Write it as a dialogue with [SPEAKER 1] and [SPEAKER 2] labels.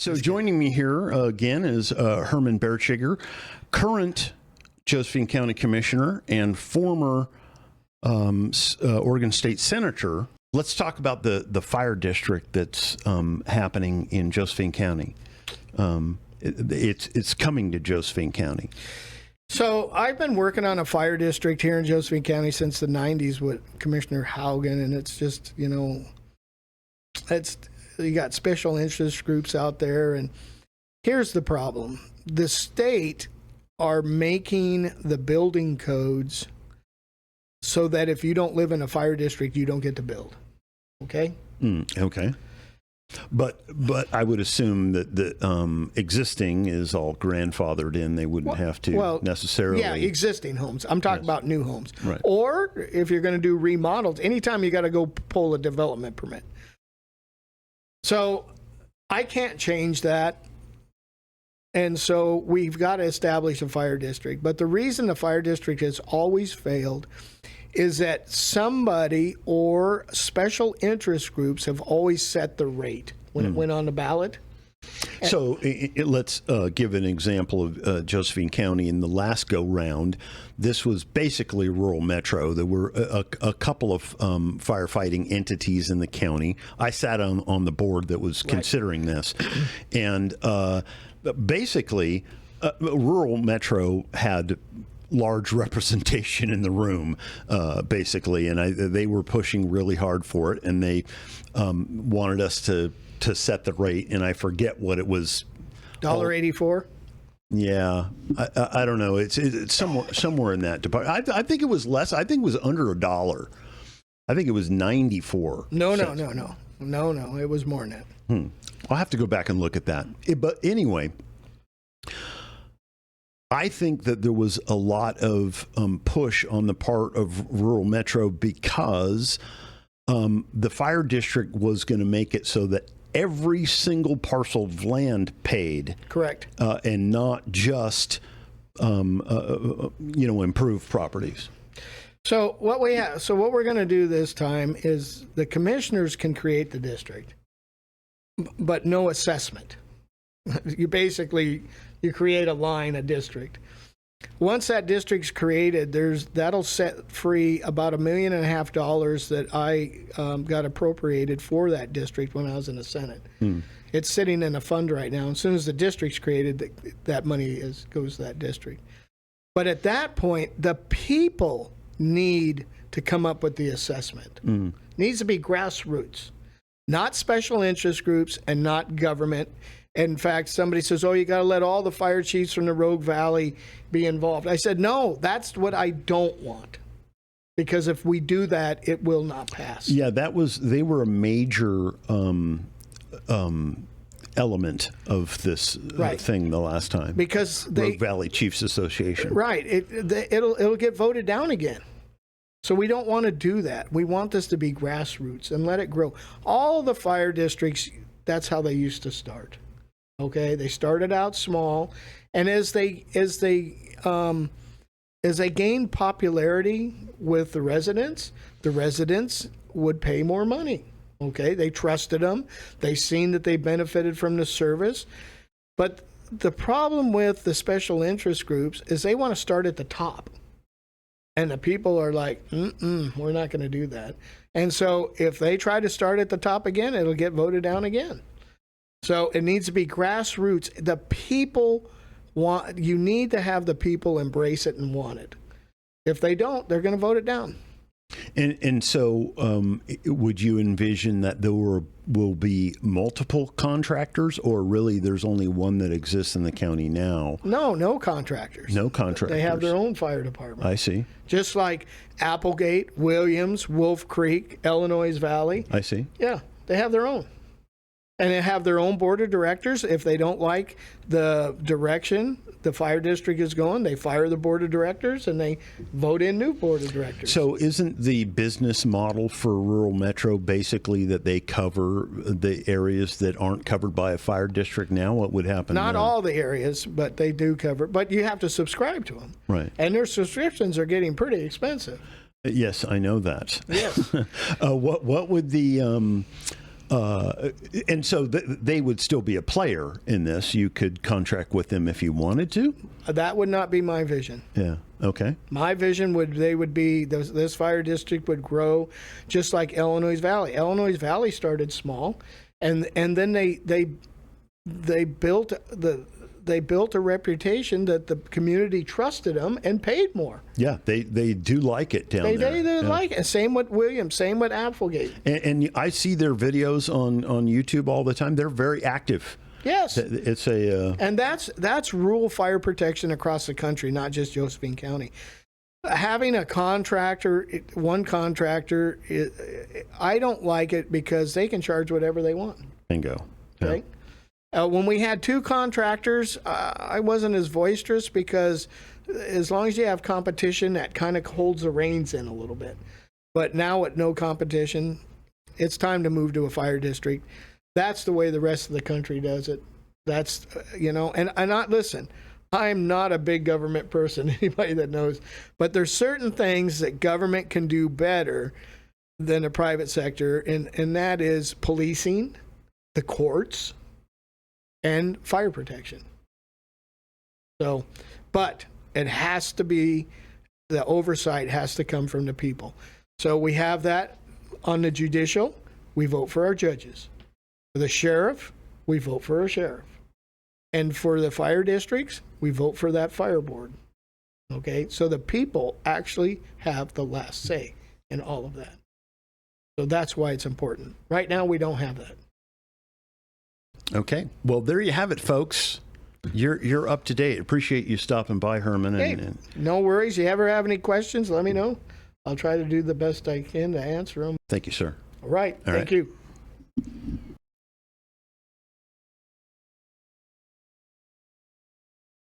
[SPEAKER 1] So joining me here again is Herman Baertschiger, current Josephine County Commissioner and former Oregon State Senator. Let's talk about the fire district that's happening in Josephine County. It's coming to Josephine County.
[SPEAKER 2] So I've been working on a fire district here in Josephine County since the 90s with Commissioner Haugen, and it's just, you got special interest groups out there, and here's the problem. The state are making the building codes so that if you don't live in a fire district, you don't get to build. Okay?
[SPEAKER 1] Okay. But I would assume that the existing is all grandfathered in. They wouldn't have to necessarily.
[SPEAKER 2] Yeah, existing homes. I'm talking about new homes.
[SPEAKER 1] Right.
[SPEAKER 2] Or if you're going to do remodels, anytime you got to go pull a development permit. So I can't change that. And so we've got to establish a fire district. But the reason the fire district has always failed is that somebody or special interest groups have always set the rate when it went on the ballot.
[SPEAKER 1] So let's give an example of Josephine County in the last go-round. This was basically a rural metro. There were a couple of firefighting entities in the county. I sat on the board that was considering this. And basically, rural metro had large representation in the room, basically, and they were pushing really hard for it, and they wanted us to set the rate, and I forget what it was.
[SPEAKER 2] $1.84?
[SPEAKER 1] Yeah, I don't know. It's somewhere in that department. I think it was less. I think it was under $1. I think it was 94.
[SPEAKER 2] No. It was more than that.
[SPEAKER 1] I'll have to go back and look at that. But anyway, I think that there was a lot of push on the part of rural metro because the fire district was going to make it so that every single parcel of land paid.
[SPEAKER 2] Correct.
[SPEAKER 1] And not just, improved properties.
[SPEAKER 2] So what we're going to do this time is the commissioners can create the district, but no assessment. You create a line, a district. Once that district's created, that'll set free about $1.5 million that I got appropriated for that district when I was in the Senate. It's sitting in a fund right now. As soon as the district's created, that money goes to that district. But at that point, the people need to come up with the assessment. It needs to be grassroots, not special interest groups and not government. In fact, somebody says, you got to let all the fire chiefs from the Rogue Valley be involved. I said, no, that's what I don't want. Because if we do that, it will not pass. Yeah,
[SPEAKER 1] they were a major element of this thing the last time.
[SPEAKER 2] Because
[SPEAKER 1] Rogue Valley Chiefs Association.
[SPEAKER 2] Right. It'll get voted down again. So we don't want to do that. We want this to be grassroots and let it grow. All the fire districts, that's how they used to start. Okay, they started out small, and as they gained popularity with the residents would pay more money. Okay, they trusted them. They seen that they benefited from the service. But the problem with the special interest groups is they want to start at the top. And the people are like, we're not going to do that. And so if they try to start at the top again, it'll get voted down again. So it needs to be grassroots. The people you need to have the people embrace it and want it. If they don't, they're going to vote it down.
[SPEAKER 1] And so would you envision that there will be multiple contractors, or really there's only one that exists in the county now?
[SPEAKER 2] No contractors.
[SPEAKER 1] No contractors.
[SPEAKER 2] They have their own fire department.
[SPEAKER 1] I see.
[SPEAKER 2] Just like Applegate, Williams, Wolf Creek, Illinois Valley.
[SPEAKER 1] I see.
[SPEAKER 2] Yeah, they have their own. And they have their own board of directors. If they don't like the direction the fire district is going, they fire the board of directors and they vote in new board of directors.
[SPEAKER 1] So isn't the business model for rural metro basically that they cover the areas that aren't covered by a fire district now? What would happen?
[SPEAKER 2] Not all the areas, but they do cover. But you have to subscribe to them.
[SPEAKER 1] Right.
[SPEAKER 2] And their subscriptions are getting pretty expensive.
[SPEAKER 1] Yes, I know that.
[SPEAKER 2] Yes.
[SPEAKER 1] What would the And so they would still be a player in this. You could contract with them if you wanted to.
[SPEAKER 2] That would not be my vision.
[SPEAKER 1] Yeah. Okay.
[SPEAKER 2] My vision would be this fire district would grow just like Illinois Valley. Illinois Valley started small, and then they built a reputation that the community trusted them and paid more.
[SPEAKER 1] Yeah, they do like it down there.
[SPEAKER 2] They like it. Same with Williams. Same with Applegate.
[SPEAKER 1] And I see their videos on YouTube all the time. They're very active.
[SPEAKER 2] Yes,
[SPEAKER 1] it's a
[SPEAKER 2] and that's rural fire protection across the country, not just Josephine County. Having a contractor, one contractor, I don't like it because they can charge whatever they want.
[SPEAKER 1] Bingo.
[SPEAKER 2] Okay. Yeah. When we had two contractors, I wasn't as boisterous because as long as you have competition, that kind of holds the reins in a little bit. But now with no competition, it's time to move to a fire district. That's the way the rest of the country does it. That's, listen, I'm not a big government person, anybody that knows, but there's certain things that government can do better than the private sector, and that is policing, the courts, and fire protection. So, but it has to be, the oversight has to come from the people. So we have that on the judicial, we vote for our judges. For the sheriff, we vote for a sheriff. And for the fire districts, we vote for that fire board. Okay, so the people actually have the last say in all of that. So that's why it's important. Right now, we don't have that.
[SPEAKER 1] Okay. Well, there you have it, folks. You're up to date. Appreciate you stopping by, Herman.
[SPEAKER 2] Hey, no worries. You ever have any questions, let me know. I'll try to do the best I can to answer them.
[SPEAKER 1] Thank you, sir.
[SPEAKER 2] All right. Thank you.